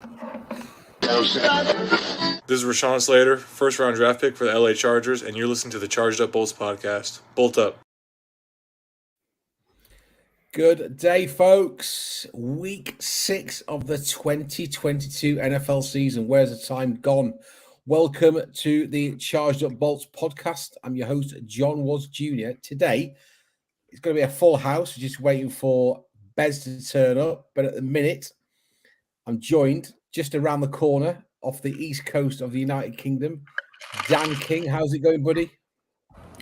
This is Rashawn Slater, first round draft pick for the LA Chargers, and you're listening to the Charged Up Bolts podcast. Bolt up. Good day, folks. Week 6 of the 2022 NFL season. Where's the time gone? Welcome to the Charged Up Bolts podcast. I'm your host, John Was Jr. Today, it's going to be a full house. We're just waiting for Bez to turn up. But at the minute, I'm joined just around the corner off the east coast of the United Kingdom. Dan King, how's it going, buddy?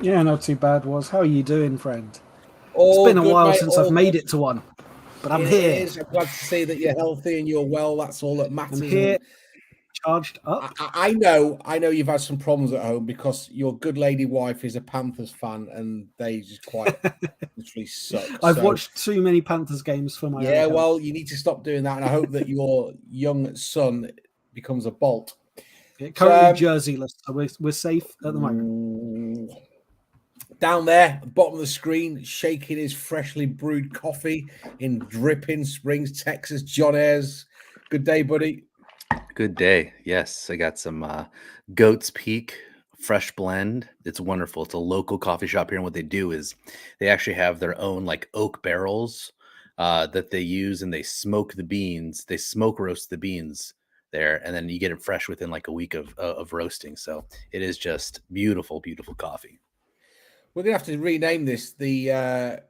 Yeah, not too bad, Was. How are you doing, friend? All it's been a good, while mate, since I've made it to one, but I'm here. I'm glad to see that you're healthy and you're well. That's all that matters. I'm here, charged up. I know you've had some problems at home because your good lady wife is a Panthers fan and they just quite literally suck. I've watched too many Panthers games for my own health. Well, you need to stop doing that, and I hope that your young son becomes a Bolt. Currently jerseyless, so we're safe at the moment. Down there, bottom of the screen, shaking his freshly brewed coffee in Dripping Springs, Texas, John Ayres. Good day, buddy. Good day. Yes, I got some Goat's Peak fresh blend. It's wonderful. It's a local coffee shop here, and what they do is they actually have their own like oak barrels that they use, and they smoke the beans. They smoke roast the beans there, and then you get it fresh within like a week of roasting. So it is just beautiful, beautiful coffee. We're going to have to rename this the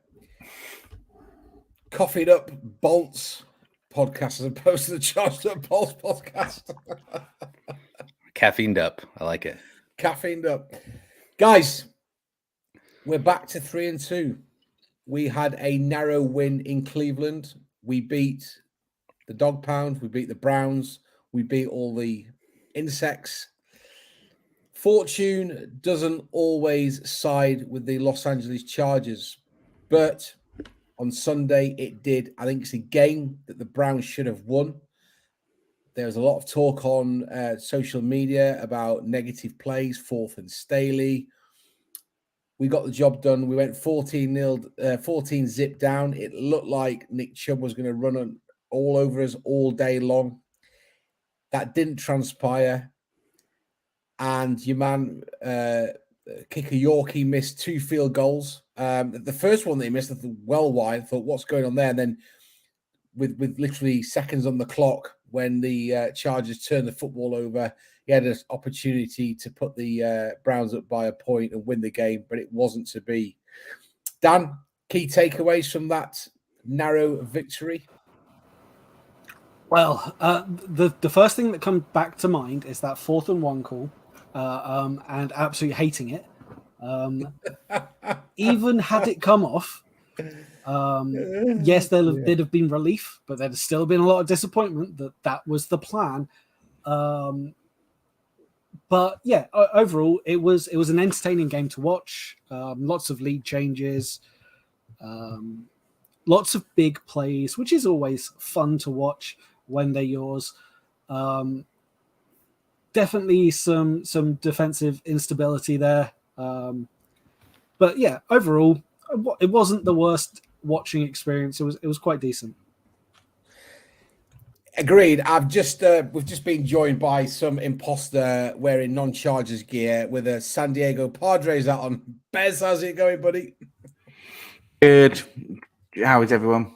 Coffeed Up Bolts podcast as opposed to the Charged Up Bolts podcast. Caffeined up. I like it. Caffeined up. Guys, we're back to 3-2. We had a narrow win in Cleveland. We beat the Dog Pound. We beat the Browns. We beat all the insects. Fortune doesn't always side with the Los Angeles Chargers, but on Sunday it did. I think it's a game that the Browns should have won. There was a lot of talk on social media about negative plays, 4th and Staley. We got the job done. We went 14 zip down. It looked like Nick Chubb was going to run all over us all day long. That didn't transpire. And your man, kicker Yorkie, missed 2 field goals. The first one that he missed, well wide. I thought, what's going on there? And then with literally seconds on the clock, when the Chargers turned the football over, he had an opportunity to put the Browns up by a point and win the game, but it wasn't to be. Dan, key takeaways from that narrow victory? Well, the first thing that comes back to mind is that 4th and 1 call. And absolutely hating it. Even had it come off, yes, there'd have been relief, but there'd still been a lot of disappointment that was the plan. But yeah, overall, it was an entertaining game to watch. Lots of lead changes, lots of big plays, which is always fun to watch when they're yours. Definitely some defensive instability there. But yeah, overall, it wasn't the worst watching experience. It was quite decent. Agreed. We've just been joined by some imposter wearing non-Chargers gear with a San Diego Padres hat on. Bez, how's it going, buddy? Good. How is everyone?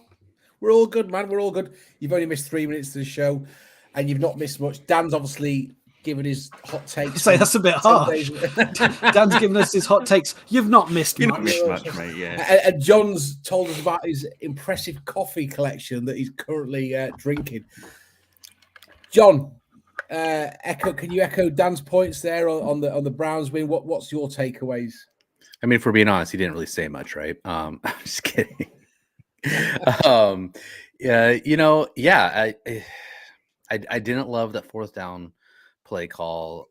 We're all good, man. We're all good. You've only missed 3 minutes to the show, and you've not missed much. Dan's obviously given his hot takes. Say that's a bit harsh. Dan's given us his hot takes. You've not missed much. Not missed much, mate. Yeah. And John's told us about his impressive coffee collection that he's currently drinking. John, can you echo Dan's points there on the Browns win? What's your takeaways? I mean, if we're being honest, he didn't really say much, right? I'm just kidding. I didn't love that 4th down play call.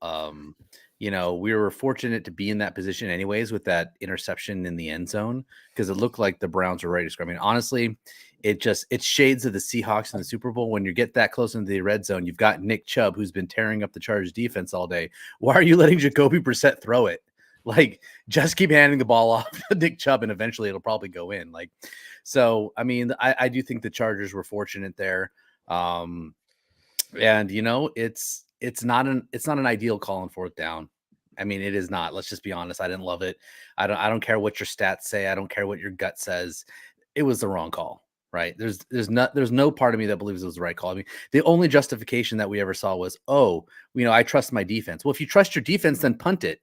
We were fortunate to be in that position anyways with that interception in the end zone because it looked like the Browns were ready to score. I mean, honestly, it's shades of the Seahawks in the Super Bowl. When you get that close into the red zone, you've got Nick Chubb, who's been tearing up the Chargers defense all day. Why are you letting Jacoby Brissett throw it? Like, just keep handing the ball off to Nick Chubb, and eventually it'll probably go in. I mean, I do think the Chargers were fortunate there. And it's not an ideal call on fourth down. I mean, it is not. Let's just be honest. I didn't love it. I don't care what your stats say. I don't care what your gut says. It was the wrong call, right? There's no part of me that believes it was the right call. I mean, the only justification that we ever saw was, I trust my defense. Well, if you trust your defense, then punt it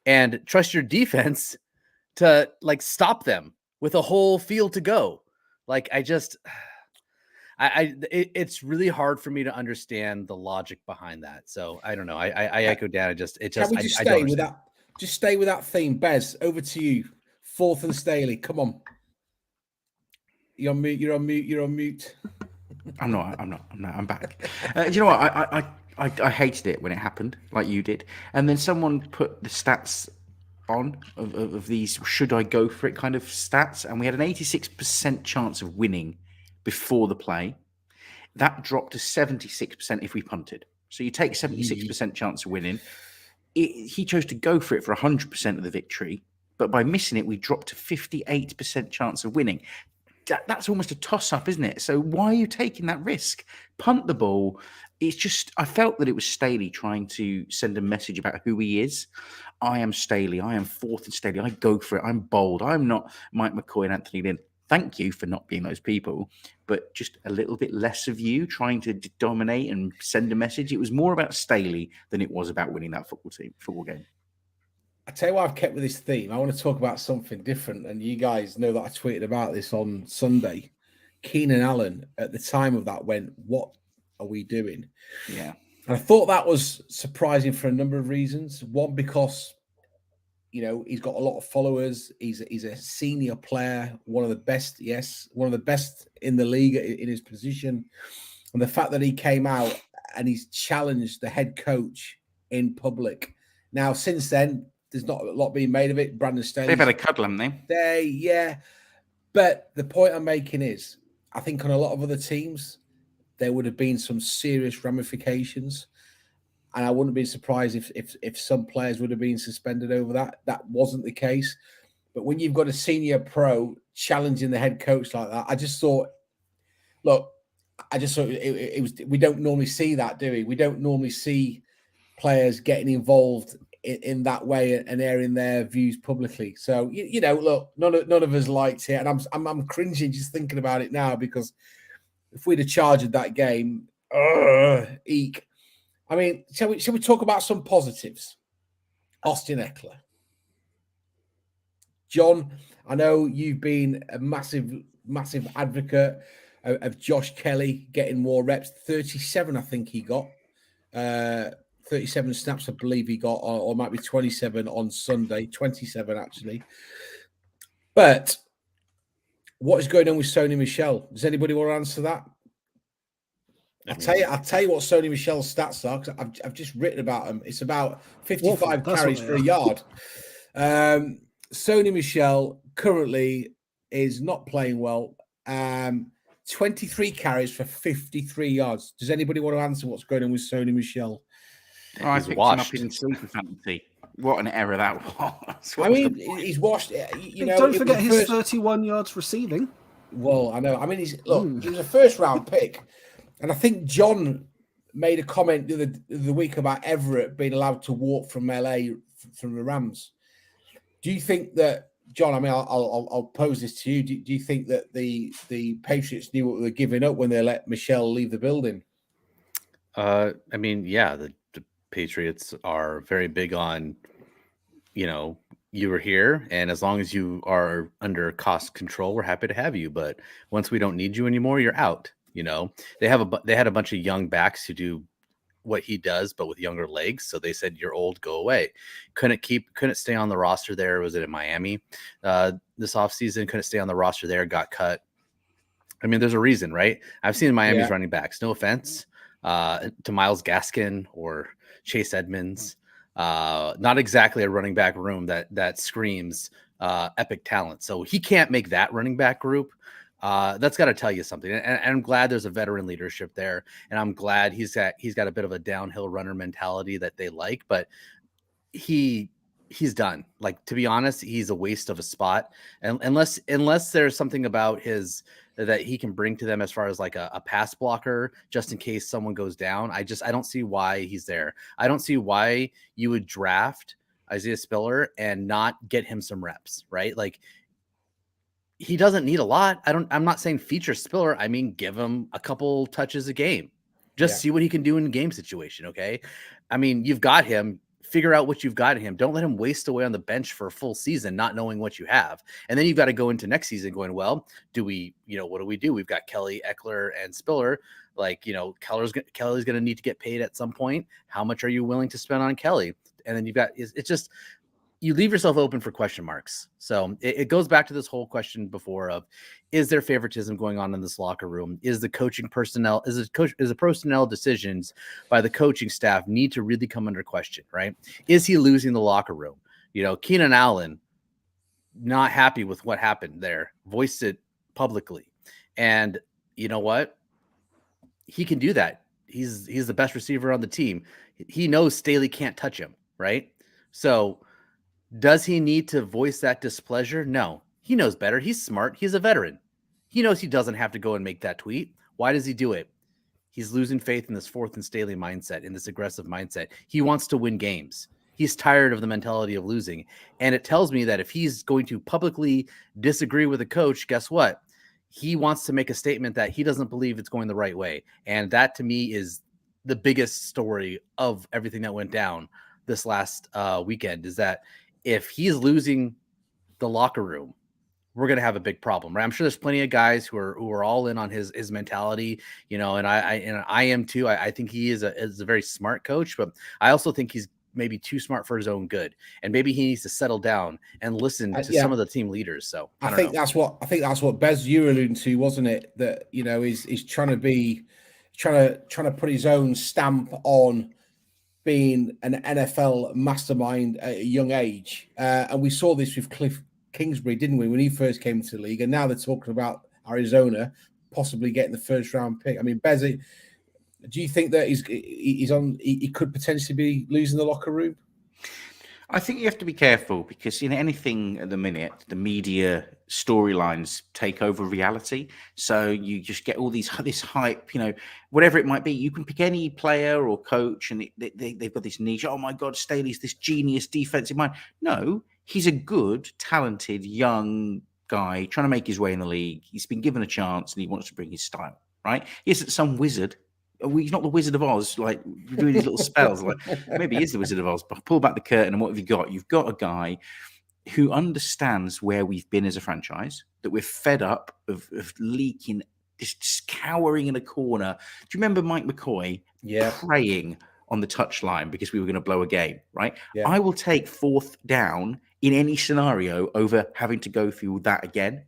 and trust your defense to stop them with a whole field to go. It's really hard for me to understand the logic behind that. So I don't know. I echo Dan. Can we just stay with that? Just stay with that theme, Bez. Over to you. Fourth and Staley. Come on. You're on mute. You're on mute. You're on mute. I'm not. I'm back. Do you know what? I hated it when it happened, like you did. And then someone put the stats on of these should I go for it kind of stats, and we had an 86% chance of winning before the play. That dropped to 76% if we punted. So you take 76% chance of winning. He chose to go for it for 100% of the victory, but by missing it, we dropped to 58% chance of winning. That's almost a toss-up, isn't it? So why are you taking that risk? Punt the ball. It's just, I felt that it was Staley trying to send a message about who he is. I am Staley. I am fourth and Staley. I go for it. I'm bold. I'm not Mike McCoy and Anthony Lynn. Thank you for not being those people, but just a little bit less of you trying to dominate and send a message. It was more about Staley than it was about winning that football game. I tell you why I've kept with this theme. I want to talk about something different, and you guys know that I tweeted about this on Sunday. Keenan Allen at the time of that went, "What are we doing?" Yeah, and I thought that was surprising for a number of reasons. One, because he's got a lot of followers. He's a senior player, one of the best. Yes, one of the best in the league in his position, and the fact that he came out and he's challenged the head coach in public. Now, since then, there's not a lot being made of it. Brandon Staley. They've had a cuddle, haven't they? Yeah. But the point I'm making is, I think on a lot of other teams, there would have been some serious ramifications. And I wouldn't be surprised if some players would have been suspended over that. That wasn't the case. But when you've got a senior pro challenging the head coach like that, I just thought it was. We don't normally see that, do we? We don't normally see players getting involved in that way and airing their views publicly. So look, none of us liked it, and I'm cringing just thinking about it now, because if we'd have charged that game, eek. I mean, shall we talk about some positives? Austin Eckler. John, I know you've been a massive advocate of Josh Kelly getting more reps. 37, I think he got. 37 snaps, I believe he got, or might be 27 on Sunday. 27, actually. But what is going on with Sony Michel? Does anybody want to answer that? I'll tell you what Sony Michel's stats are, because I've just written about him. It's about 55 carries for a yard. Sony Michel currently is not playing well. 23 carries for 53 yards. Does anybody want to answer what's going on with Sony Michel? I picked him up in sleeper fantasy. What an error that was. I mean, he's washed. Don't forget his 31 yards receiving. Well, I know. I mean, he was a first-round pick. And I think John made a comment the week about Everett being allowed to walk from LA from the Rams. Do you think that, John? I mean, I'll pose this to you. Do you think that the Patriots knew what they were giving up when they let Michel leave the building? I mean, yeah, the Patriots are very big on, you were here, and as long as you are under cost control, we're happy to have you. But once we don't need you anymore, you're out. They had a bunch of young backs who do what he does, but with younger legs. So they said, "You're old, go away." Couldn't stay on the roster there. Was it in Miami this offseason? Couldn't stay on the roster there. Got cut. I mean, there's a reason, right? I've seen Miami's running backs. No offense to Myles Gaskin or Chase Edmonds. Not exactly a running back room that screams epic talent. So he can't make that running back group. That's got to tell you something. And I'm glad there's a veteran leadership there. And I'm glad he's got a bit of a downhill runner mentality that they like, but he's done. Like, to be honest, he's a waste of a spot. And unless there's something about his that he can bring to them as far as like a pass blocker, just in case someone goes down. I don't see why he's there. I don't see why you would draft Isaiah Spiller and not get him some reps, right? Like, he doesn't need a lot. I'm not saying feature Spiller. I mean, give him a couple touches a game. Just see what he can do in a game situation, okay? I mean, you've got him. Figure out what you've got in him. Don't let him waste away on the bench for a full season, not knowing what you have. And then you've got to go into next season going, well, do we, what do we do? We've got Kelly, Eckler, and Spiller. Like, Kelly's going to need to get paid at some point. How much are you willing to spend on Kelly? And then you've got, it's just, you leave yourself open for question marks. So it goes back to this whole question before of, is there favoritism going on in this locker room? Is the coaching personnel, is the personnel decisions by the coaching staff need to really come under question, right? Is he losing the locker room? Keenan Allen, not happy with what happened there, voiced it publicly. And you know what? He can do that. He's the best receiver on the team. He knows Staley can't touch him, right? So does he need to voice that displeasure? No. He knows better. He's smart. He's a veteran. He knows he doesn't have to go and make that tweet. Why does he do it? He's losing faith in this fourth and Staley mindset, in this aggressive mindset. He wants to win games. He's tired of the mentality of losing. And it tells me that if he's going to publicly disagree with a coach, guess what? He wants to make a statement that he doesn't believe it's going the right way. And that, to me, is the biggest story of everything that went down this last weekend, is that if he's losing the locker room, we're going to have a big problem, right? I'm sure there's plenty of guys who are all in on his mentality, and I am too. I think he is a very smart coach, but I also think he's maybe too smart for his own good, and maybe he needs to settle down and listen to some of the team leaders. So I think that's what Bez, you were alluding to, wasn't it? That he's trying to put his own stamp on being an NFL mastermind at a young age. And we saw this with Cliff Kingsbury, didn't we, when he first came to the league? And now they're talking about Arizona possibly getting the first round pick. I mean, Bez, do you think that he could potentially be losing the locker room? I think you have to be careful because anything at the minute, the media storylines take over reality. So you just get all this hype, whatever it might be. You can pick any player or coach, and they've got this niche. Oh my God, Staley's this genius defensive mind. No, he's a good, talented young guy trying to make his way in the league. He's been given a chance, and he wants to bring his style. Right? He isn't some wizard. He's not the Wizard of Oz, like doing these little spells. Like maybe he is the Wizard of Oz, but pull back the curtain and what have you got? You've got a guy who understands where we've been as a franchise, that we're fed up of leaking, just cowering in a corner. Do you remember Mike McCoy praying on the touchline because we were going to blow a game, right? Yeah. I will take fourth down in any scenario over having to go through that again.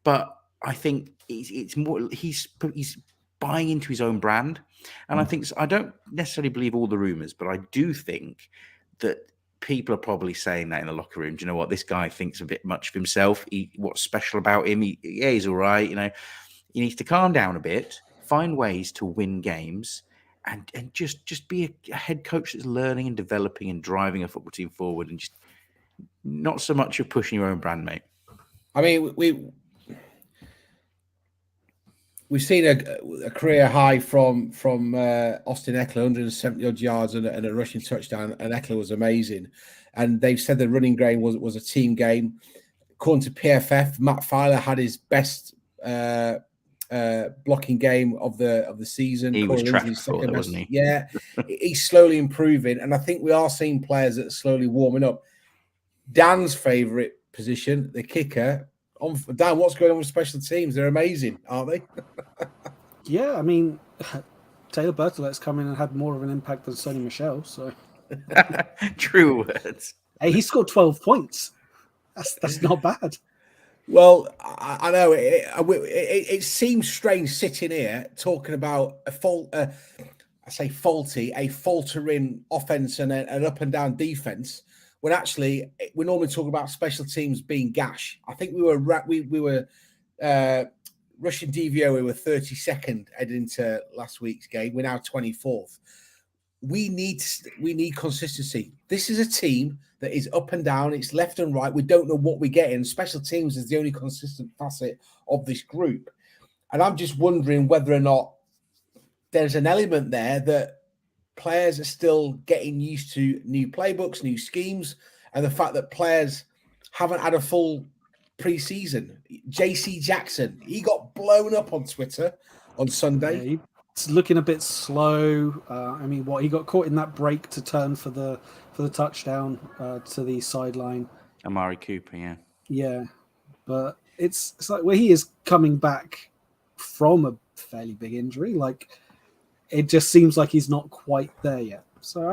But I think it's more, he's buying into his own brand. And I don't necessarily believe all the rumors, but I do think that people are probably saying that in the locker room. Do you know what? This guy thinks a bit much of himself. What's special about him? He's all right. He needs to calm down a bit, find ways to win games, and just be a head coach that's learning and developing and driving a football team forward, and just not so much of pushing your own brand, mate. I mean, we've seen a career high from Austin Eckler, 170 odd yards and a rushing touchdown, and Eckler was amazing. And they've said the running game was a team game. According to PFF, Matt Filer had his best blocking game of the season. He was trapped for that, wasn't he? Yeah, he's slowly improving, and I think we are seeing players that are slowly warming up. Dan's favourite position, the kicker. Dan, what's going on with special teams? They're amazing, aren't they? Yeah, I mean, Taylor Bertolet's come in and had more of an impact than Sonny Michel. So true words. Hey, he scored 12 points. That's not bad. Well, I know it seems strange sitting here talking about a faltering offense and an up and down defense, when actually we normally talk about special teams being gash. I think we were rushing DVO. We were 32nd heading into last week's game. We're now 24th. We need consistency. This is a team that is up and down. It's left and right. We don't know what we're getting. Special teams is the only consistent facet of this group. And I'm just wondering whether or not there's an element there that players are still getting used to new playbooks, new schemes, and the fact that players haven't had a full pre-season. JC Jackson, he got blown up on Twitter on Sunday. Yeah, it's looking a bit slow. I mean, he got caught in that break to turn for the touchdown to the sideline. Amari Cooper, yeah. Yeah, but it's like where he is coming back from a fairly big injury. Like, it just seems like he's not quite there yet. So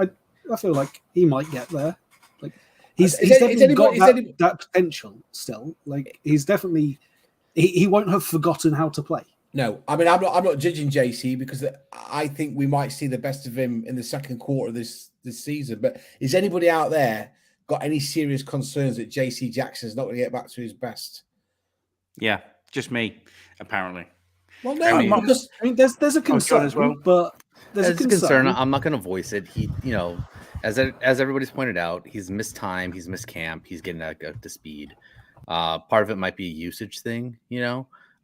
I feel like he might get there. Like, he's definitely got that potential still. Like, he's definitely he won't have forgotten how to play. No, I mean, I'm not judging JC because I think we might see the best of him in the second quarter of this season. But is anybody out there got any serious concerns that JC Jackson's not going to get back to his best? Yeah, just me, apparently. Well, no, because there's a concern as well. But there's a concern. I'm not going to voice it. He, as everybody's pointed out, he's missed time, he's missed camp, he's getting up to speed. Part of it might be a usage thing,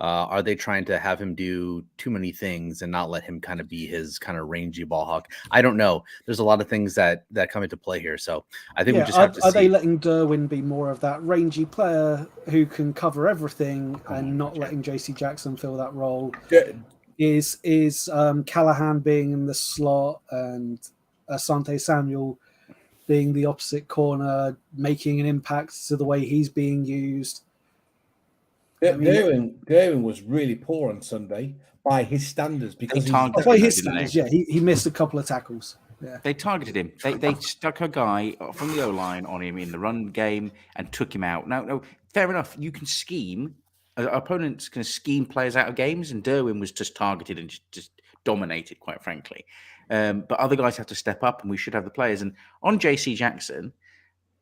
Are they trying to have him do too many things and not let him kind of be his kind of rangy ball hawk? I don't know. There's a lot of things that come into play here. So I think we just have to see. Are they letting Derwin be more of that rangy player who can cover everything and not letting JC Jackson fill that role? Good. Is Callahan being in the slot and Asante Samuel being the opposite corner, making an impact to the way he's being used? Derwin was really poor on Sunday by his standards because by his standards, he missed a couple of tackles. Yeah, they targeted him. They stuck a guy from the O-line on him in the run game and took him out. Now, fair enough. You can scheme. Opponents can scheme players out of games, and Derwin was just targeted and just dominated, quite frankly. But other guys have to step up, and we should have the players. And on JC Jackson,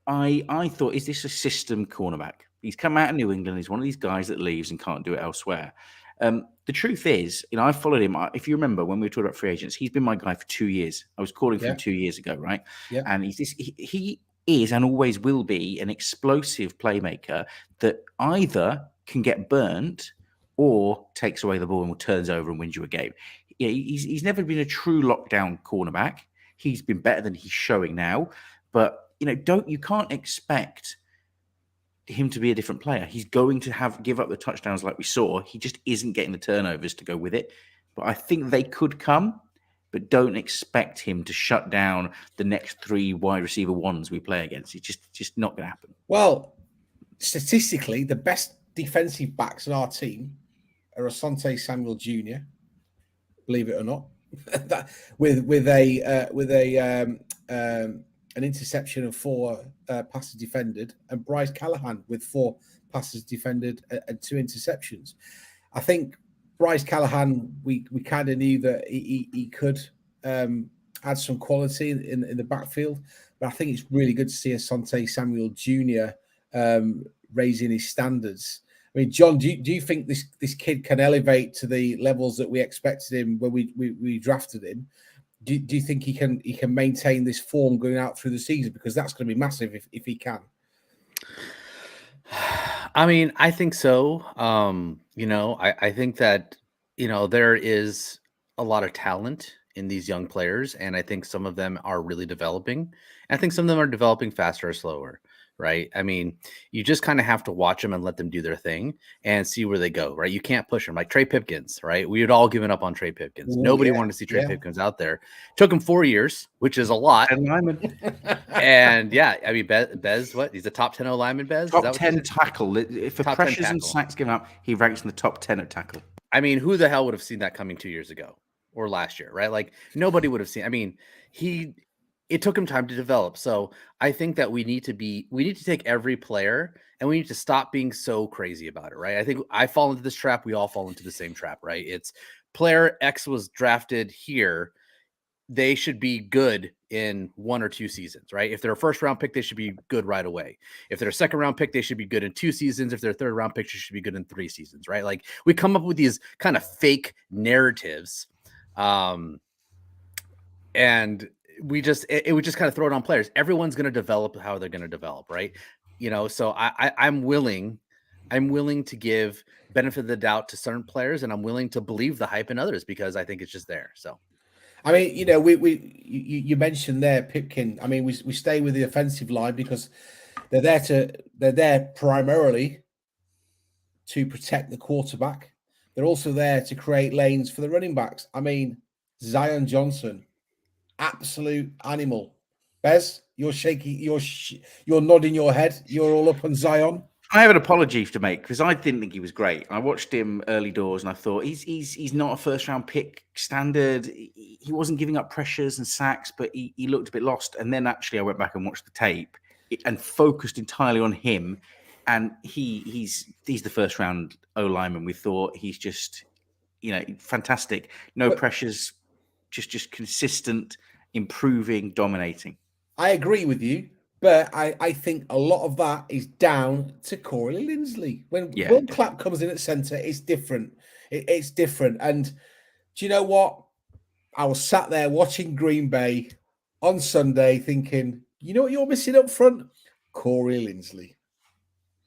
I thought, is this a system cornerback? He's come out of New England. He's one of these guys that leaves and can't do it elsewhere. The truth is, I followed him. If you remember when we were talking about free agents, he's been my guy for 2 years. I was calling for him 2 years ago, right? Yeah. And he is and always will be an explosive playmaker that either can get burnt or takes away the ball and turns over and wins you a game. Yeah, he's never been a true lockdown cornerback. He's been better than he's showing now, but you can't expect him to be a different player. He's going to give up the touchdowns like we saw. He just isn't getting the turnovers to go with it. But I think they could come, but don't expect him to shut down the next 3 wide receiver ones we play against. It's just not going to happen. Well, statistically, the best defensive backs in our team are Asante Samuel Jr., believe it or not, with an interception and 4 passes defended, and Bryce Callahan with 4 passes defended and 2 interceptions. I think Bryce Callahan, we kind of knew that he could add some quality in the backfield, but I think it's really good to see Asante Samuel Jr. Raising his standards. I mean, John, do you think this kid can elevate to the levels that we expected him when we drafted him? Do you think he can maintain this form going out through the season? Because that's going to be massive if he can. I mean, I think so. I think that, there is a lot of talent in these young players, and I think some of them are really developing. I think some of them are developing faster or slower, right? I mean, you just kind of have to watch them and let them do their thing and see where they go, right? You can't push them. Like Trey Pipkins, right? We had all given up on Trey Pipkins. Nobody wanted to see Trey Pipkins out there. Took him 4 years, which is a lot. And I mean, Bez, what? He's a top 10 O-lineman, Bez? Top 10 tackle. For top pressures and sacks given up, he ranks in the top 10 at tackle. I mean, who the hell would have seen that coming 2 years ago or last year, right? Like, nobody would have seen. I mean, it took him time to develop. So I think that we need to take every player and we need to stop being so crazy about it, right? I think I fall into this trap. We all fall into the same trap, right? It's player X was drafted here. They should be good in 1 or 2 seasons, right? If they're a first round pick, they should be good right away. If they're a second round pick, they should be good in 2 seasons. If they're a third round pick, they should be good in 3 seasons, right? Like, we come up with these kind of fake narratives. And we just kind of throw it on players. Everyone's going to develop how they're going to develop, right? So I'm willing I'm willing to give benefit of the doubt to certain players, and I'm willing to believe the hype in others because I think it's just there. So, I mean, you mentioned there Pipkin. I mean, we stay with the offensive line because they're there primarily to protect the quarterback. They're also there to create lanes for the running backs. I mean, Zion Johnson, absolute animal. Bez, you're shaking, you're nodding your head. You're all up on Zion. I have an apology to make because I didn't think he was great. I watched him early doors and I thought he's not a first round pick standard. He wasn't giving up pressures and sacks, but he looked a bit lost. And then actually I went back and watched the tape and focused entirely on him. And he's the first round O lineman. We thought he's just, fantastic. No pressures, just consistent, improving, dominating. I agree with you, but I think a lot of that is down to Corey Linsley. When Will Clapp comes in at centre, it's different. It's different. And do you know what? I was sat there watching Green Bay on Sunday thinking, you know what you're missing up front? Corey Linsley.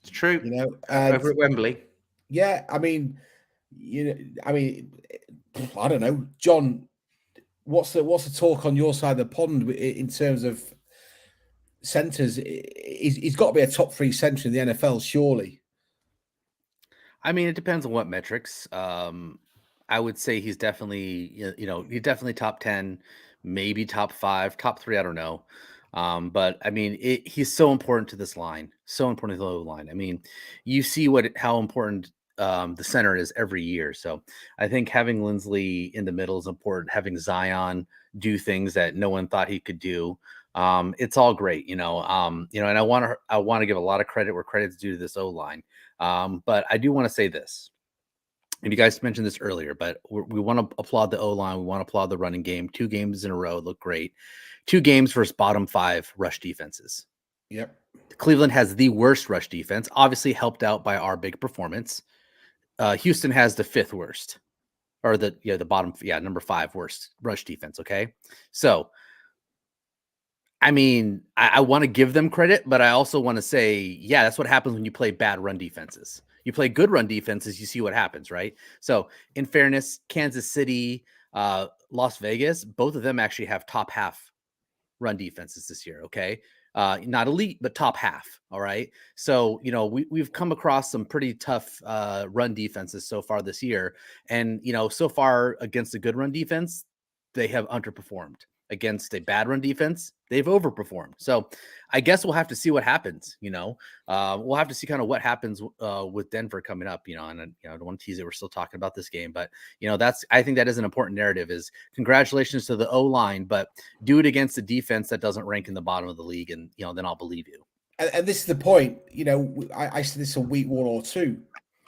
It's true. Over at Wembley. Yeah, I mean, I don't know, John. What's the talk on your side of the pond in terms of centers? He's got to be a top 3 center in the NFL, surely. I mean, it depends on what metrics. I would say he's definitely, he's definitely top 10, maybe top 5, top 3. I don't know. But I mean, he's so important to this line, so important to the line. I mean, you see how important the center is every year. So I think having Linsley in the middle is important. Having Zion do things that no one thought he could do. It's all great, and I want to give a lot of credit where credit's due to this O line. But I do want to say this. And you guys mentioned this earlier, but we want to applaud the O-line. We want to applaud the running game. 2 games in a row look great. 2 games versus bottom 5 rush defenses. Yep. Cleveland has the worst rush defense, obviously helped out by our big performance. Houston has the 5th worst, or the bottom, number 5 worst rush defense. Okay, so I mean, I want to give them credit, but I also want to say, yeah, that's what happens when you play bad run defenses. You play good run defenses, you see what happens, right? So, in fairness, Kansas City, Las Vegas, both of them actually have top half run defenses this year, okay? Not elite, but top half, all right? So, we've come across some pretty tough run defenses so far this year. And, so far against a good run defense, they have underperformed. Against a bad run defense, they've overperformed. So I guess we'll have to see what happens. We'll have to see kind of what happens with Denver coming up. And I don't want to tease it. We're still talking about this game, but I think that is an important narrative. Is congratulations to the O line, but do it against a defense that doesn't rank in the bottom of the league, and then I'll believe you. And this is the point. I said this a week 1 or 2.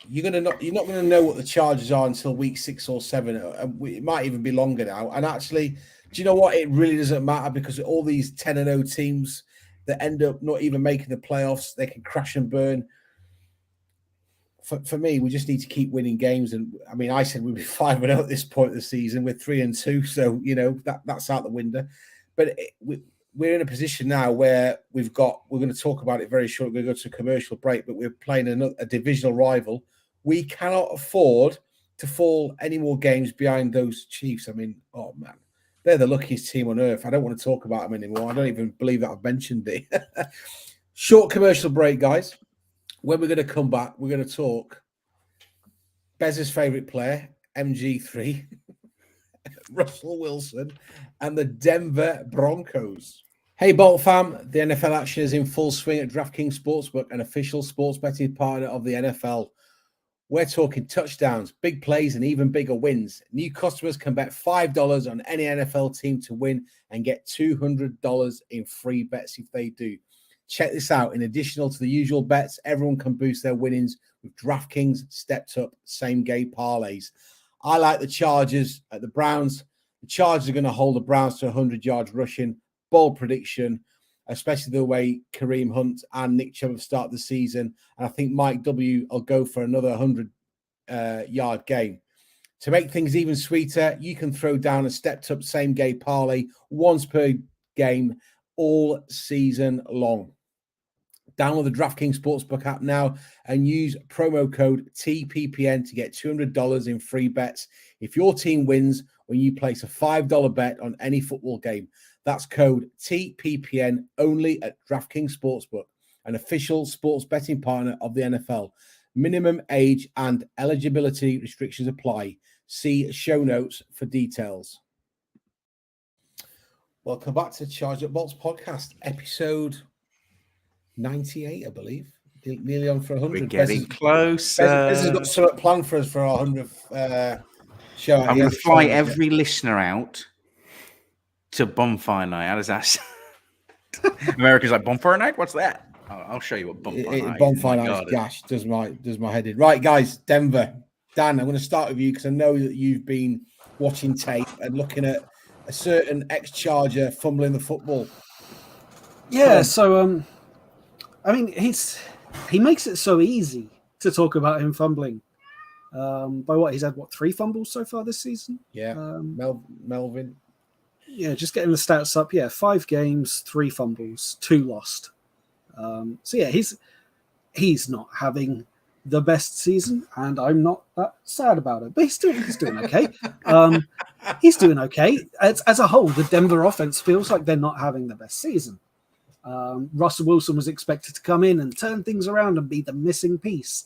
You're not going to know what the charges are until week 6 or 7. It might even be longer now. And actually, do you know what? It really doesn't matter because all these 10-0 teams that end up not even making the playoffs, they can crash and burn. For me, we just need to keep winning games. And I mean, I said we'd be 5-0 at this point of the season. We're 3-2, so that's out the window. But we're in a position now where we're going to talk about it very shortly. We're going to go to a commercial break, but we're playing a divisional rival. We cannot afford to fall any more games behind those Chiefs. I mean, oh man, they're the luckiest team on earth. I don't want to talk about them anymore. I don't even believe that I've mentioned it. Short commercial break, guys. When we're going to come back, we're going to talk Bez's favorite player, MG3, Russell Wilson, and the Denver Broncos. Hey, Bolt fam, the NFL action is in full swing at DraftKings Sportsbook, an official sports betting partner of the NFL. We're talking touchdowns, big plays, and even bigger wins. New customers can bet $5 on any NFL team to win and get $200 in free bets if they do. Check this out. In addition to the usual bets, everyone can boost their winnings with DraftKings stepped up same-game parlays. I like the Chargers at the Browns. The Chargers are going to hold the Browns to 100 yards rushing. Bold prediction, especially the way Kareem Hunt and Nick Chubb have started the season. And I think Mike W. will go for another 100-yard game. To make things even sweeter, you can throw down a stepped-up same-game parlay once per game all season long. Download the DraftKings Sportsbook app now and use promo code TPPN to get $200 in free bets if your team wins when you place a $5 bet on any football game. That's code TPPN only at DraftKings Sportsbook, an official sports betting partner of the NFL. Minimum age and eligibility restrictions apply. See show notes for details. Welcome back to Charge Up Bolts podcast, episode 98, I believe. Nearly on for 100. We're getting close. Bez has got something planned for us for our 100th show. I'm going to fly every listener out to bonfire night. How does that sound? America's like, bonfire night? What's that? I'll show you what bonfire night is. Bonfire night is gash. Does my head in. Right, guys, Denver. Dan, I'm going to start with you because I know that you've been watching tape and looking at a certain ex-Charger fumbling the football. Yeah, so I mean, he makes it so easy to talk about him fumbling. By what he's had, 3 fumbles so far this season? Yeah, Melvin. Yeah, just getting the stats up. Yeah, 5 games, 3 fumbles, 2 lost. So yeah, he's not having the best season, and I'm not that sad about it. But he's doing okay. He's doing okay. As a whole, the Denver offense feels like they're not having the best season. Russell Wilson was expected to come in and turn things around and be the missing piece,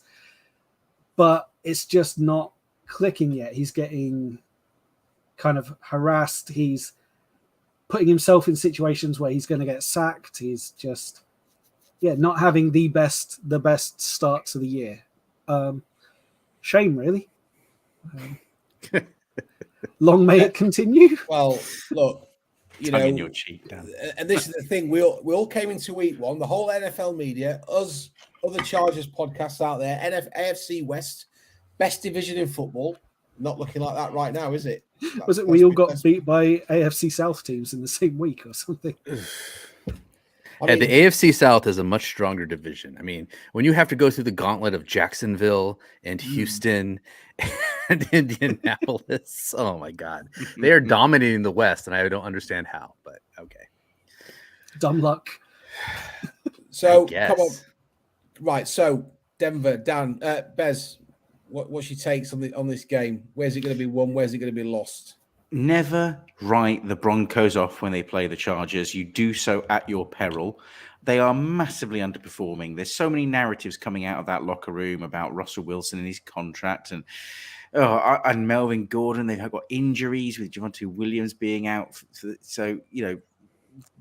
but it's just not clicking yet. He's getting kind of harassed. He's putting himself in situations where he's going to get sacked. He's just, not having the best start to the year. Shame, really. Long may it continue. Well, look, in your cheek, Dan. And this is the thing: we all came into week one. The whole NFL media, us, other Chargers podcasts out there, AFC West, best division in football. Not looking like that right now, is it? Was it we all got beat by AFC South teams in the same week or something? I mean, the AFC South is a much stronger division. I mean, when you have to go through the gauntlet of Jacksonville and Houston and Indianapolis, oh my God, they are dominating the West, and I don't understand how. But okay, dumb luck. So come on, right? So Denver, Dan, Bez, what's your takes on this game? Where's it going to be won? Where's it going to be lost? Never write the Broncos off when they play the Chargers. You do so at your peril. They are massively underperforming. There's so many narratives coming out of that locker room about Russell Wilson and his contract and Melvin Gordon. They've got injuries with Javonte Williams being out. So,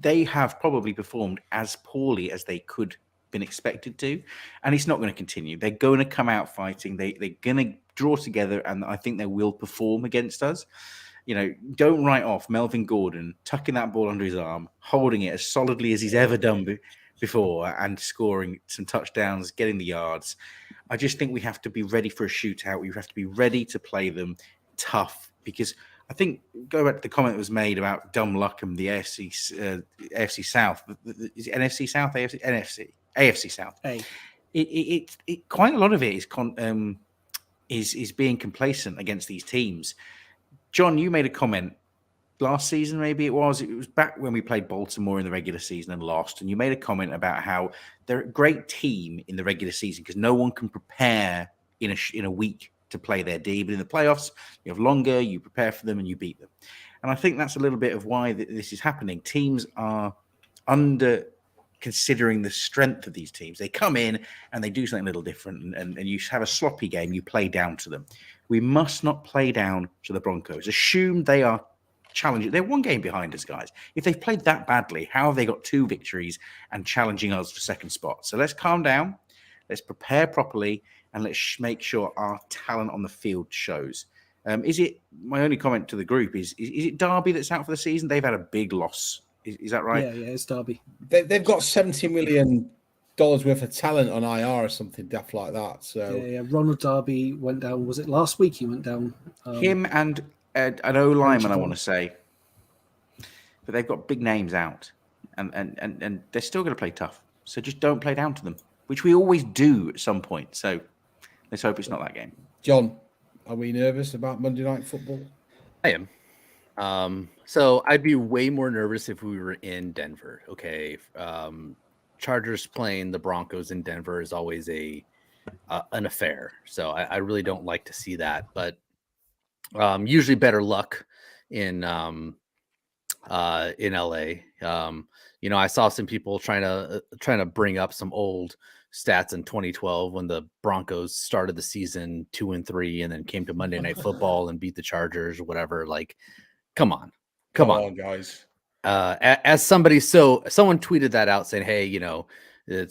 they have probably performed as poorly as they could been expected to, and it's not going to continue. They're going to come out fighting. They're going to draw together, and I think they will perform against us. Don't write off Melvin Gordon tucking that ball under his arm, holding it as solidly as he's ever done before, and scoring some touchdowns, getting the yards. I just think we have to be ready for a shootout. We have to be ready to play them tough, because I think, go back to the comment that was made about dumb luck and the AFC South. Is it NFC South? AFC South. It quite a lot of it is being complacent against these teams. John, you made a comment last season, maybe it was back when we played Baltimore in the regular season and lost. And you made a comment about how they're a great team in the regular season because no one can prepare in a week to play their D. But in the playoffs, you have longer, you prepare for them and you beat them. And I think that's a little bit of why this is happening. Teams are under considering the strength of these teams. They come in and they do something a little different, and you have a sloppy game, you play down to them. We must not play down to the Broncos. Assume they are challenging. They're one game behind us, guys. If they've played that badly, how have they got 2 victories and challenging us for second spot? So let's calm down, let's prepare properly, and let's make sure our talent on the field shows. Is it, my only comment to the group is it Derby that's out for the season? They've had a big loss. Is that right? Yeah, it's Derby. They've got $70 million worth of talent on IR or something daft like that. So yeah. Ronald Darby went down. Was it last week? He went down. Him and an O lineman, I want to say, but they've got big names out, and they're still going to play tough. So just don't play down to them, which we always do at some point. So let's hope it's not that game. John, are we nervous about Monday Night Football? I am. So I'd be way more nervous if we were in Denver. Okay. Chargers playing the Broncos in Denver is always an affair. So I really don't like to see that, but usually better luck in LA. I saw some people trying to bring up some old stats in 2012 when the Broncos started the season 2-3 and then came to Monday Night Football and beat the Chargers or whatever. Like, come on, guys. As somebody, someone tweeted that out saying, "Hey,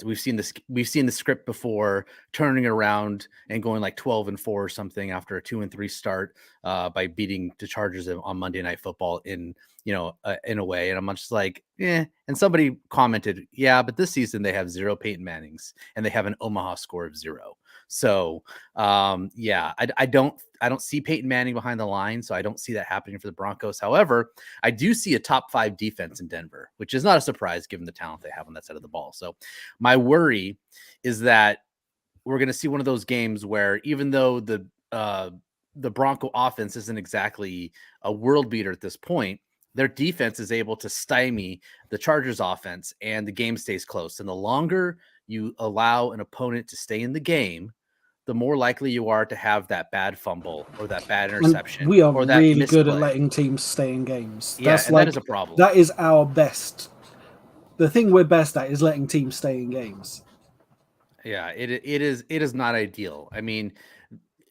we've seen the script before, turning it around and going like 12-4 or something after a 2-3 start by beating the Chargers on Monday Night Football in a way." And I'm just like, and somebody commented, "Yeah, but this season they have 0 Peyton Mannings and they have an Omaha score of 0." So I don't see Peyton Manning behind the line, so I don't see that happening for the Broncos. However, I do see a top 5 defense in Denver, which is not a surprise given the talent they have on that side of the ball. So my worry is that we're going to see one of those games where even though the Bronco offense isn't exactly a world beater at this point, their defense is able to stymie the Chargers offense and the game stays close. And the longer you allow an opponent to stay in the game, the more likely you are to have that bad fumble or that bad interception. And we are or that really misplay. good at letting teams stay in games. Yeah, That's and that is a problem. That is our best. The thing we're best at is letting teams stay in games. Yeah, it is not ideal. I mean,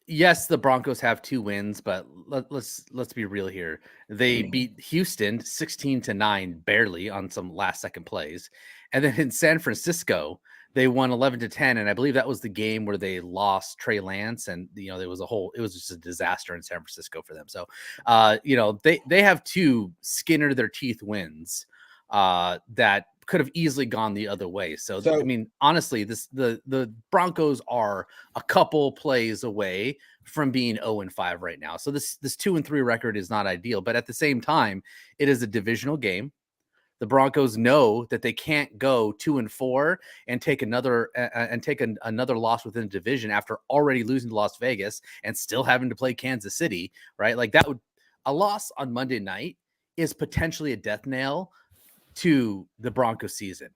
yes, the Broncos have 2 wins, but let's be real here. They beat Houston 16-9 barely on some last second plays. And then in San Francisco, they won 11-10, and I believe that was the game where they lost Trey Lance, and it was just a disaster in San Francisco for them. So, they have 2 skin into their teeth wins that could have easily gone the other way. So I mean, honestly, the Broncos are a couple plays away from being 0-5 right now. So this 2-3 record is not ideal, but at the same time, it is a divisional game. The Broncos know that they can't go 2-4 and take another loss within the division after already losing to Las Vegas and still having to play Kansas City, right? Like a loss on Monday night is potentially a death nail to the Broncos season.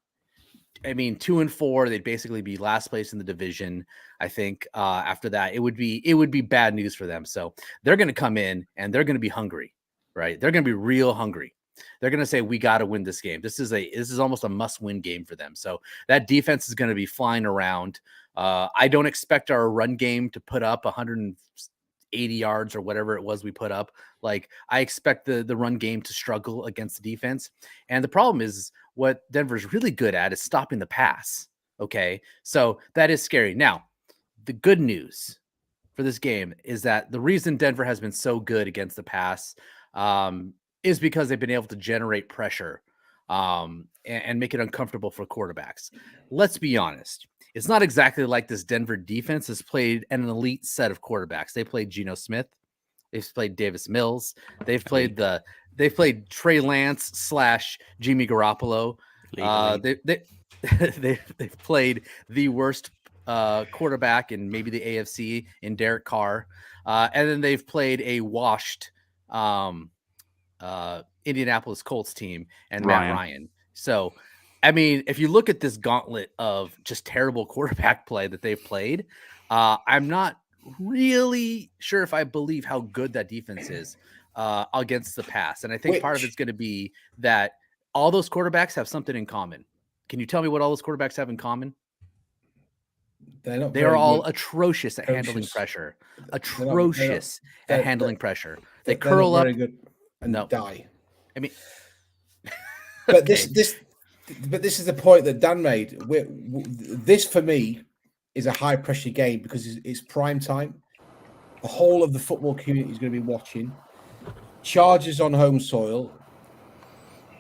I mean, 2-4, they'd basically be last place in the division. I think after that, it would be bad news for them. So they're going to come in and they're going to be hungry, right? They're going to be real hungry. They're going to say, we got to win this game. This is almost a must-win game for them. So that defense is going to be flying around. I don't expect our run game to put up 180 yards or whatever it was we put up. Like, I expect the run game to struggle against the defense. And the problem is what Denver's really good at is stopping the pass. Okay. So that is scary. Now, the good news for this game is that the reason Denver has been so good against the pass, is because they've been able to generate pressure and make it uncomfortable for quarterbacks. Let's be honest. It's not exactly like this Denver defense has played an elite set of quarterbacks. They played Geno Smith. They've played Davis Mills. They've played Trey Lance / Jimmy Garoppolo. They've played the worst quarterback in maybe the AFC in Derek Carr. And then they've played a washed Indianapolis Colts team and Matt Ryan. So, I mean, if you look at this gauntlet of just terrible quarterback play that they've played, I'm not really sure if I believe how good that defense is against the pass. And I think part of it's going to be that all those quarterbacks have something in common. Can you tell me what all those quarterbacks have in common? They are all atrocious at handling pressure. Atrocious at handling pressure. They curl up and die. I mean, but this is the point that Dan made. This for me is a high pressure game because it's prime time. The whole of the football community is going to be watching. Chargers on home soil.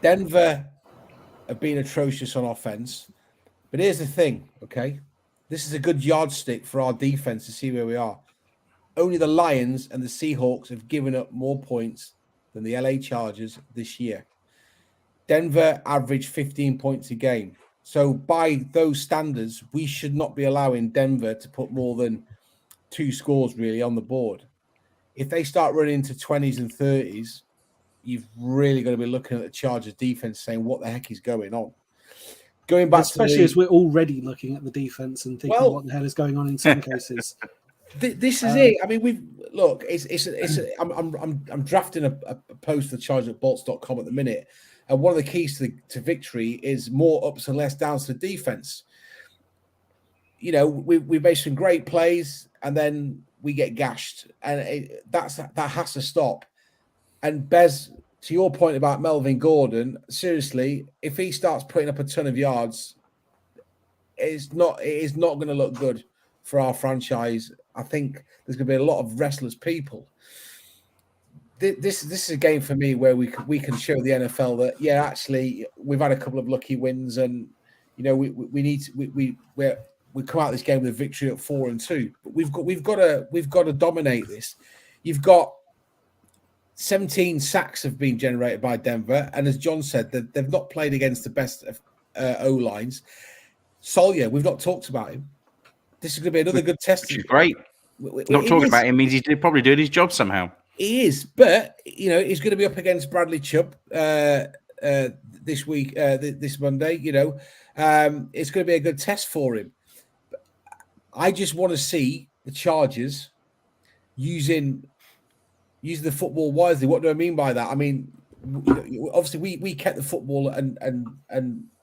Denver have been atrocious on offense. But here's the thing, okay? This is a good yardstick for our defense to see where we are. Only the Lions and the Seahawks have given up more points than the LA Chargers this year. Denver averaged 15 points a game. So by those standards, we should not be allowing Denver to put more than 2 scores really on the board. If they start running into 20s and 30s, you've really got to be looking at the Chargers defense saying, what the heck is going on? Going back especially to as we're already looking at the defense and thinking, Well- what the hell is going on in some cases? this is it. I mean, I'm drafting a post for charge@bolts.com at the minute, and one of the keys to victory is more ups and less downs to the defense. You know, we made some great plays, and then we get gashed, and that has to stop. And Bez, to your point about Melvin Gordon, seriously, if he starts putting up a ton of yards, it is not going to look good for our franchise. I think there's going to be a lot of restless people. This is a game for me where we can show the NFL that actually we've had a couple of lucky wins, and you know we need to, we come out of this game with a victory at 4-2. But we've got to dominate this. You've got 17 sacks have been generated by Denver, and as John said, they've not played against the best of O lines. Soldier, we've not talked about him. This is going to be another good test. Which is great. Not talking about him means he's probably doing his job somehow. He is, but you know he's going to be up against Bradley Chubb this week, this Monday. You know, it's going to be a good test for him. I just want to see the Chargers using the football wisely. What do I mean by that? I mean, obviously we kept the football and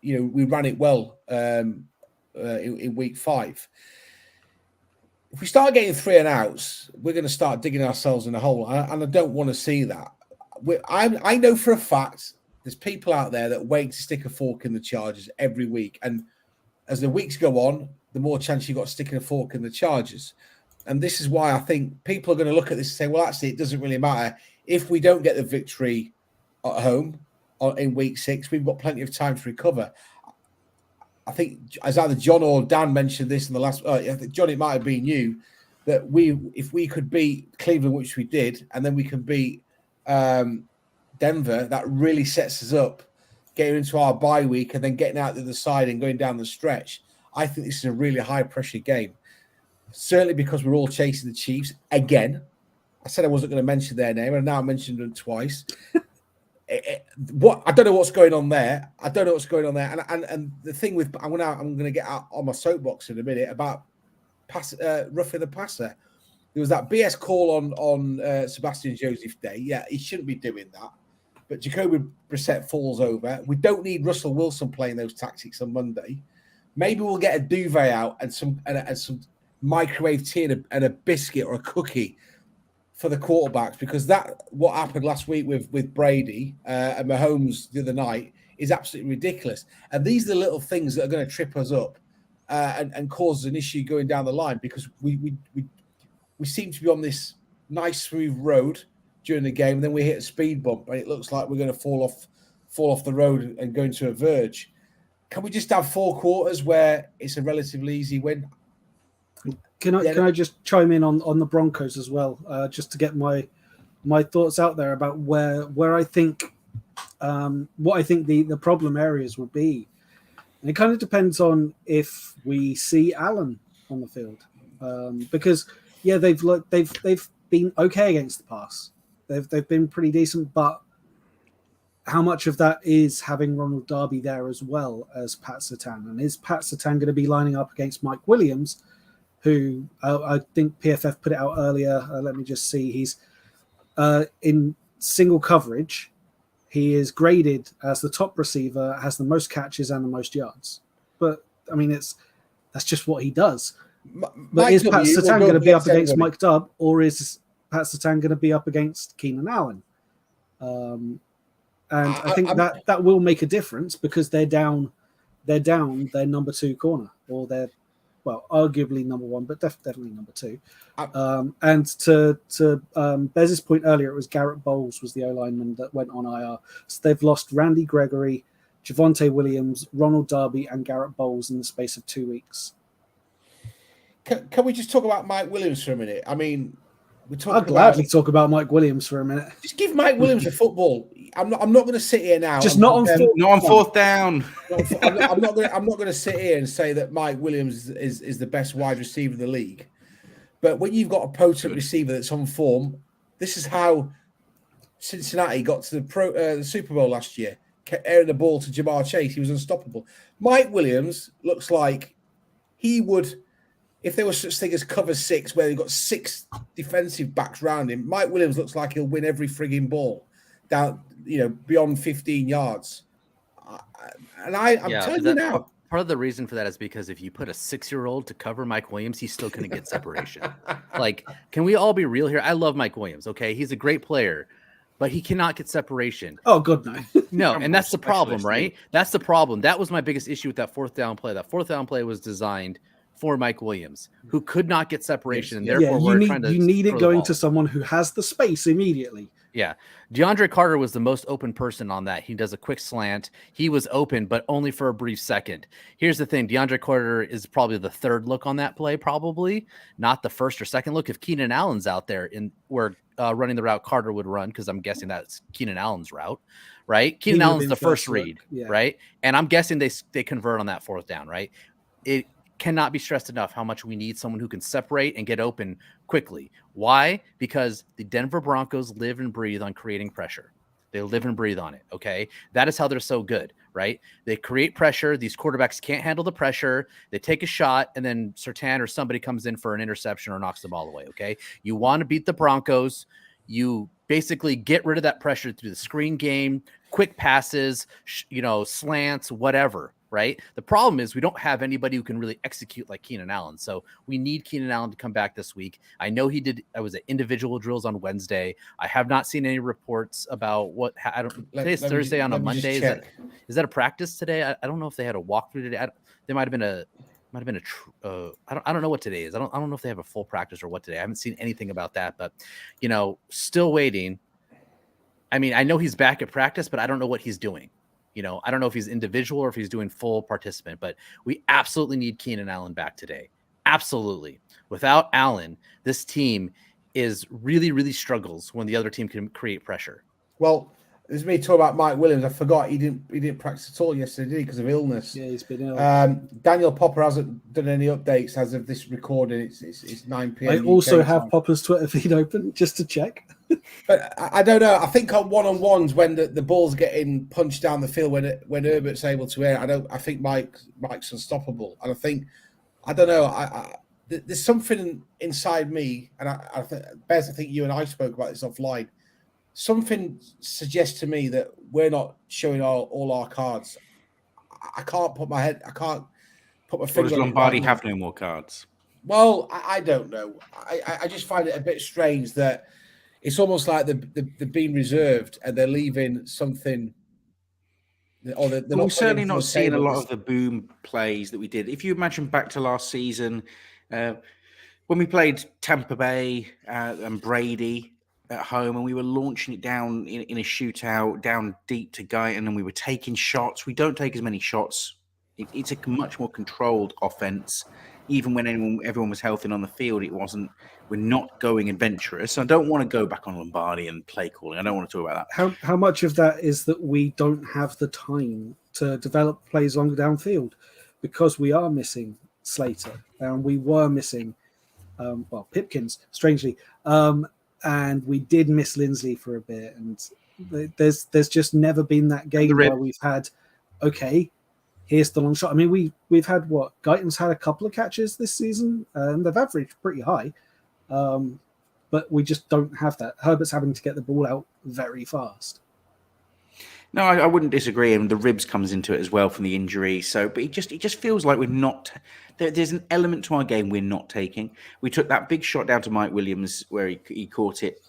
you know we ran it well in week 5. If we start getting 3 and outs, we're going to start digging ourselves in a hole, and I don't want to see that. I know for a fact there's people out there that wait to stick a fork in the Chargers every week, and as the weeks go on, the more chance you've got sticking a fork in the Chargers. And this is why I think people are going to look at this and say, well, actually, it doesn't really matter. If we don't get the victory at home in week 6, we've got plenty of time to recover. I think, as either John or Dan mentioned this in the last, I think John, it might have been you, that if we could beat Cleveland, which we did, and then we can beat Denver, that really sets us up getting into our bye week and then getting out the other side and going down the stretch. I think this is a really high-pressure game. Certainly because we're all chasing the Chiefs again. I said I wasn't going to mention their name, and now I mentioned them twice. I don't know what's going on there. And the thing with I'm going to get out on my soapbox in a minute about roughing the passer. There was that BS call on Sebastian Joseph Day. Yeah, he shouldn't be doing that. But Jacoby Brissett falls over. We don't need Russell Wilson playing those tactics on Monday. Maybe we'll get a duvet out and some microwave tea and a biscuit or a cookie for the quarterbacks, because what happened last week with Brady and Mahomes the other night is absolutely ridiculous. And these are the little things that are going to trip us up and cause an issue going down the line, because we seem to be on this nice smooth road during the game, and then we hit a speed bump and it looks like we're going to fall off the road and go into a verge. Can we just have 4 quarters where it's a relatively easy win? Can I just chime in on the Broncos as well, just to get my thoughts out there about where I think what I think the problem areas will be, and it kind of depends on if we see Allen on the field, because they've been okay against the pass, they've been pretty decent, but how much of that is having Ronald Darby there as well as Pat Surtain, and is Pat Surtain going to be lining up against Mike Williams, who I think PFF put it out earlier. Let me just see. He's in single coverage. He is graded as the top receiver, has the most catches and the most yards. But I mean, that's just what he does. But is Pat Surtain going to be up against Mike Dubb, or is Pat Surtain going to be up against Keenan Allen? And I think that will make a difference, because they're down their number 2 corner, or they're, well, arguably number 1, but definitely number 2. And to Bez's point earlier, it was Garrett Bowles was the O-lineman that went on IR. So they've lost Randy Gregory, Javonte Williams, Ronald Darby, and Garrett Bowles in the space of 2 weeks. Can we just talk about Mike Williams for a minute? I mean, I'll gladly talk about Mike Williams for a minute. Just give Mike Williams a football. I'm not going to sit here now. Just not on 4th down. I'm not going to sit here and say that Mike Williams is the best wide receiver in the league. But when you've got a potent receiver that's on form, this is how Cincinnati got to the Super Bowl last year. airing the ball to Jamar Chase, he was unstoppable. Mike Williams looks like he would, if there was such thing as cover 6, where you've got 6 defensive backs around him, Mike Williams looks like he'll win every frigging ball down, beyond 15 yards. I'm telling you now. Part of the reason for that is because if you put a 6-year-old to cover Mike Williams, he's still going to get separation. Like, can we all be real here? I love Mike Williams. Okay. He's a great player, but he cannot get separation. Oh, good, no. No, and that's the problem, right? That's the problem. That was my biggest issue with that 4th down play. That 4th down play was designed for Mike Williams, who could not get separation. And therefore, you need it going to someone who has the space immediately. Yeah. DeAndre Carter was the most open person on that. He does a quick slant. He was open, but only for a brief second. Here's the thing. DeAndre Carter is probably the 3rd look on that play, probably not the 1st or 2nd look. If Keenan Allen's out there where running the route Carter would run, because I'm guessing that's Keenan Allen's route, right? Keenan Allen's the first read, right? And I'm guessing they convert on that 4th down, right? It cannot be stressed enough how much we need someone who can separate and get open quickly. Why? Because the Denver Broncos live and breathe on creating pressure. They live and breathe on it. Okay. That is how they're so good, right? They create pressure. These quarterbacks can't handle the pressure. They take a shot, and then Surtain or somebody comes in for an interception or knocks the ball away. Okay. You want to beat the Broncos. You basically get rid of that pressure through the screen game, quick passes, slants, whatever. Right. The problem is we don't have anybody who can really execute like Keenan Allen. So we need Keenan Allen to come back this week. I know he did. I was at individual drills on Wednesday. I have not seen any reports about what today's Thursday on a Monday. Is that a practice today? I don't know if they had a walkthrough today. There might have been I don't know what today is. I don't know if they have a full practice or what today. I haven't seen anything about that, but still waiting. I mean, I know he's back at practice, but I don't know what he's doing. I don't know if he's individual or if he's doing full participant, but we absolutely need Keenan Allen back today. Absolutely. Without Allen, this team is really, really struggles when the other team can create pressure. Well, this is me talking about Mike Williams. I forgot he didn't practice at all yesterday, did he? Because of illness. Yeah, he's been ill. Daniel Popper hasn't done any updates as of this recording. It's 9 p.m. I also have Popper's Twitter feed open just to check. But I don't know. I think on one-on-ones when the ball's getting punched down the field when Herbert's able to air, I think Mike's unstoppable. And I don't know. There's something inside me, and I think you and I spoke about this offline. Something suggests to me that we're not showing all our cards. I can't put my finger on it. Does Lombardi have no more cards? Well, I don't know. I just find it a bit strange that it's almost like they're being reserved and they're leaving something. Or we're certainly not seeing a lot of the boom plays that we did. If you imagine back to last season, when we played Tampa Bay and Brady at home, and we were launching it down in a shootout, down deep to Guyton, and we were taking shots. We don't take as many shots. It's a much more controlled offense. Even when everyone was healthy and on the field, we're not going adventurous. I don't want to go back on Lombardi and play calling. I don't want to talk about that. How much of that is that we don't have the time to develop plays longer downfield because we are missing Slater and we were missing, Pipkins, strangely. And we did miss Lindsley for a bit. And there's just never been that game where we've had, okay, here's the long shot. I mean, we've had Guyton's had a couple of catches this season, and they've averaged pretty high. But we just don't have that. Herbert's having to get the ball out very fast. No, I wouldn't disagree. And the ribs comes into it as well from the injury. So, but it just feels like we're not. There's an element to our game we're not taking. We took that big shot down to Mike Williams where he caught it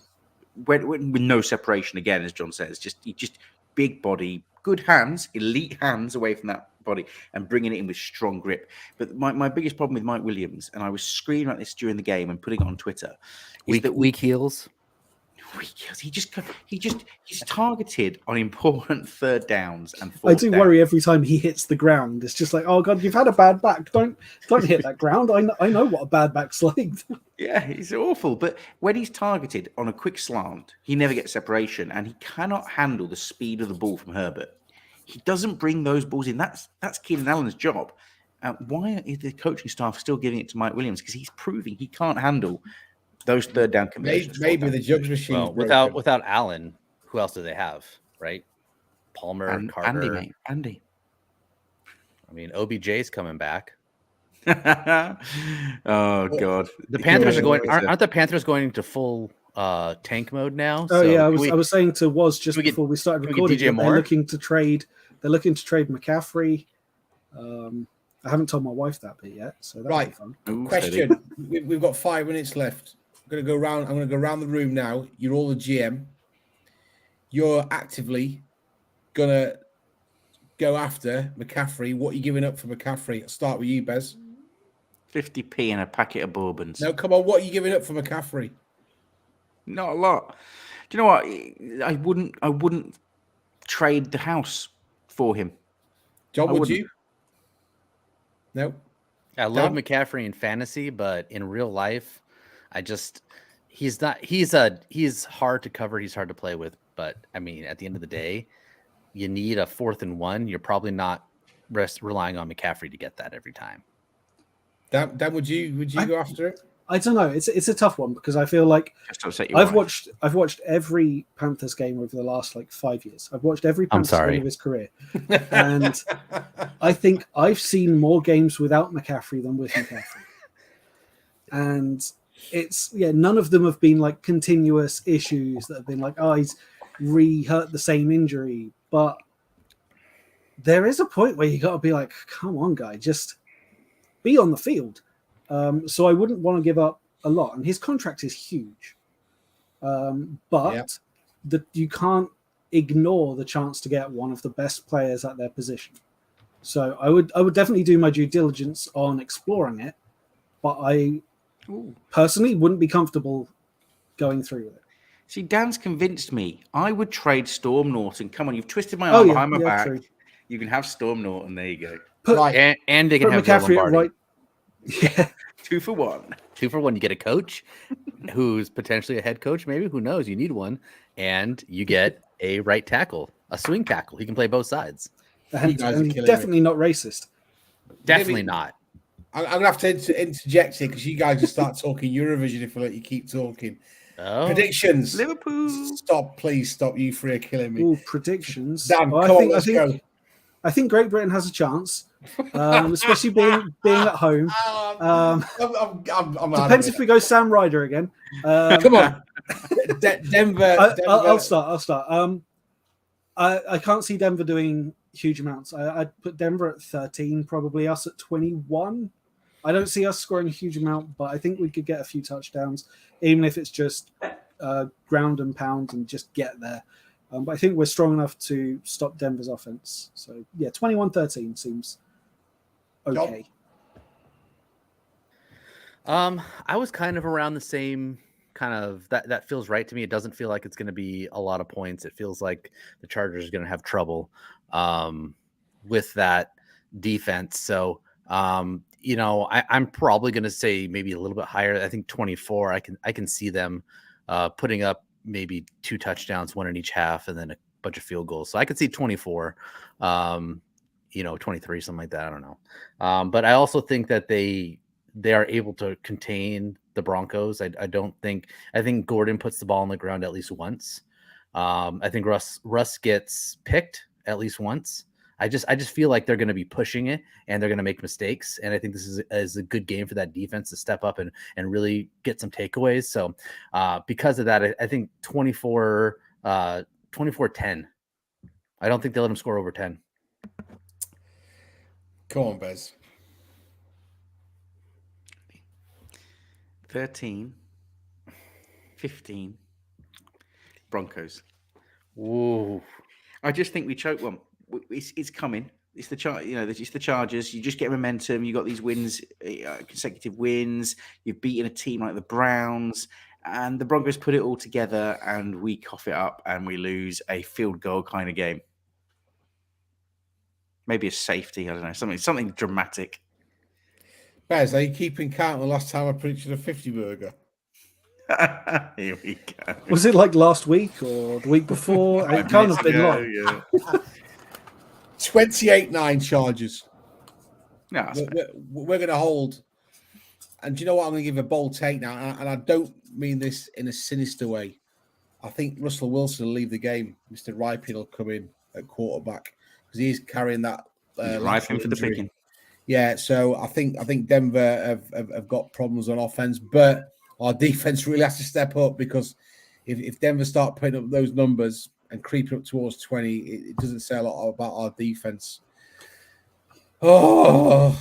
with no separation again, as John says. Just big body, good hands, elite hands away from that body and bringing it in with strong grip. But my biggest problem with Mike Williams, and I was screaming at this during the game and putting it on Twitter, is that weak heels. He's targeted on important third downs and I do worry every time he hits the ground. It's just like, oh god, you've had a bad back. Don't hit that ground. I know what a bad back's like. Yeah, it's awful. But when he's targeted on a quick slant, he never gets separation, and he cannot handle the speed of the ball from Herbert. He doesn't bring those balls in. That's Keenan Allen's job. Why is the coaching staff still giving it to Mike Williams? Because he's proving he can't handle those third down conversions. Maybe the jugs machine. Well, without Allen, who else do they have, right? Palmer, And Carter. Andy, mate. Andy. I mean, OBJ's coming back. Oh God. The Panthers are going. It's Aren't the Panthers going into full tank mode now? Oh yeah, I can was saying to Woz just can we get- before we started can we get recording DJ that Moore? they're looking to trade. They're looking to trade McCaffrey. I haven't told my wife that bit yet, so that'll be Right. fun. Ooh, Question. We've got 5 minutes left. I'm going to go around the room now. You're all the GM. You're actively going to go after McCaffrey. What are you giving up for McCaffrey? I'll start with you, Bez. 50p and a packet of bourbons. No, come on. What are you giving up for McCaffrey? Not a lot. Do you know what? I wouldn't trade the house for him. John, I would wouldn't. you? No. I love Dan? McCaffrey in fantasy, but in real life, he's hard to cover. He's hard to play with. But I mean, at the end of the day, you need a 4th and 1. You're probably not relying on McCaffrey to get that every time. Dan, would you go after it? I don't know. It's a tough one because I feel like Just to upset your I've wife. watched every Panthers game over the last 5 years. I've watched every I'm Panthers sorry. game of his career, and I think I've seen more games without McCaffrey than with McCaffrey. And it's none of them have been continuous issues that have been he's re-hurt the same injury. But there is a point where you got to be like, come on, guy, just be on the field. So I wouldn't want to give up a lot, and his contract is huge. But you can't ignore the chance to get one of the best players at their position. So I would definitely do my due diligence on exploring it, but I personally wouldn't be comfortable going through with it. See, Dan's convinced me. I would trade Storm Norton. Come on, you've twisted my arm behind my back. True. You can have Storm Norton. There you go. Put, Right. And they can put have Joe McCaffrey at Lombardi. right. Yeah, 2 for 1. 2 for 1. You get a coach who's potentially a head coach. Maybe, who knows? You need one, and you get a right tackle, a swing tackle. He can play both sides. and guys are he's killing definitely not racist. Definitely not. I'm going to have to interject here because you guys just start talking Eurovision if I let you keep talking. Oh, Predictions. Liverpool. Please stop. You three are killing me. Ooh, predictions. Dan, Well, come on, let's go. I think Great Britain has a chance, especially being at home. I'm Depends if we go Sam Ryder again. Come on. Denver. I'll start. I can't see Denver doing huge amounts. I'd put Denver at 13, probably us at 21. I don't see us scoring a huge amount, but I think we could get a few touchdowns, even if it's just ground and pound and just get there. But I think we're strong enough to stop Denver's offense. So, 21-13 seems okay. I was kind of around the same kind of that feels right to me. It doesn't feel like it's going to be a lot of points. It feels like the Chargers are going to have trouble with that defense. So, I'm probably going to say maybe a little bit higher. I think 24. I can see them putting up maybe 2 touchdowns, 1 in each half, and then a bunch of field goals. So I could see 24, 23, something like that. I don't know. But I also think that they are able to contain the Broncos. I think Gordon puts the ball on the ground at least once. I think Russ gets picked at least once. I just feel like they're going to be pushing it and they're going to make mistakes. And I think this is a good game for that defense to step up and really get some takeaways. So because of that, I think 24-10. I don't think they'll let them score over 10. Come on, Bez. 13, 15, Broncos. Ooh. I just think we choke one. It's coming. It's it's the Chargers. You just get momentum. You got these wins, consecutive wins. You've beaten a team like the Browns, and the Broncos put it all together, and we cough it up, and we lose a field goal kind of game. Maybe a safety. I don't know, something dramatic. Bez, are you keeping count the last time I predicted a 50 burger? Here we go. Was it like last week or the week before? It can't have been long. Yeah. 28-9 Chargers. No, We're going to hold. And do you know what? I'm going to give a bold take now. And I don't mean this in a sinister way. I think Russell Wilson will leave the game. Mr. Ripien will come in at quarterback because he's carrying that. He's ripe in for the injury. picking. Yeah, so I think Denver have got problems on offense, but our defense really has to step up because if Denver start putting up those numbers and creeping up towards 20, it doesn't say a lot about our defense. Oh,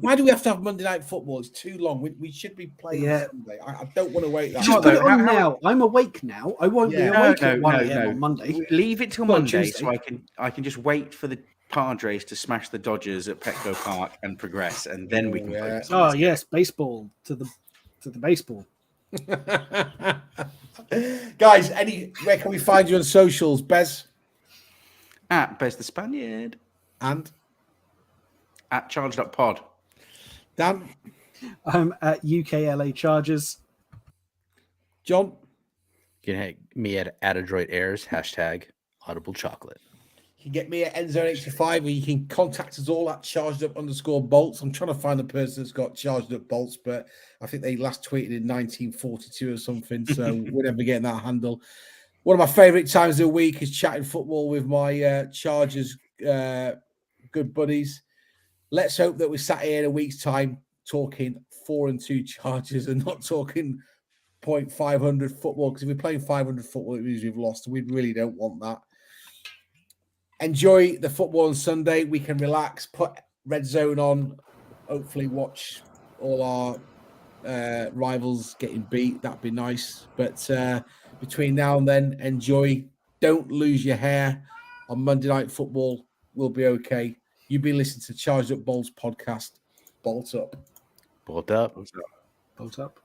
why do we have to have Monday Night Football? It's too long. We should be playing on Sunday. I don't want to wait that Just long. put it on now. I'm awake now. I won't be awake at 1 a.m. on Monday. Leave it till Well, Monday Tuesday. so I can just wait for the Padres to smash the Dodgers at Petco Park and progress, and then we can focus on Oh this. yes, baseball to the baseball. Guys, where can we find you on socials, Bez? At Bez the Spaniard. And At Charged Up Pod. Dan? I'm at UKLA Chargers. John? You can hit me at Adroit Airs, #Audible Chocolate. You can get me at Endzone85, or you can contact us all at charged_up_bolts. I'm trying to find the person that's got charged up bolts, but I think they last tweeted in 1942 or something, so we're never getting that handle. One of my favorite times of the week is chatting football with my Chargers good buddies. Let's hope that we sat here in a week's time talking 4-2 Chargers and not talking 0.500 football, because if we're playing 500 football, it means we've lost, and we really don't want that. Enjoy the football on Sunday. We can relax, put Red Zone on, hopefully watch all our rivals getting beat. That'd be nice. But between now and then, enjoy. Don't lose your hair on Monday Night Football. We'll be okay. You've been listening to Charged Up Bolts podcast. Bolt up. Bolt up. Bolt up.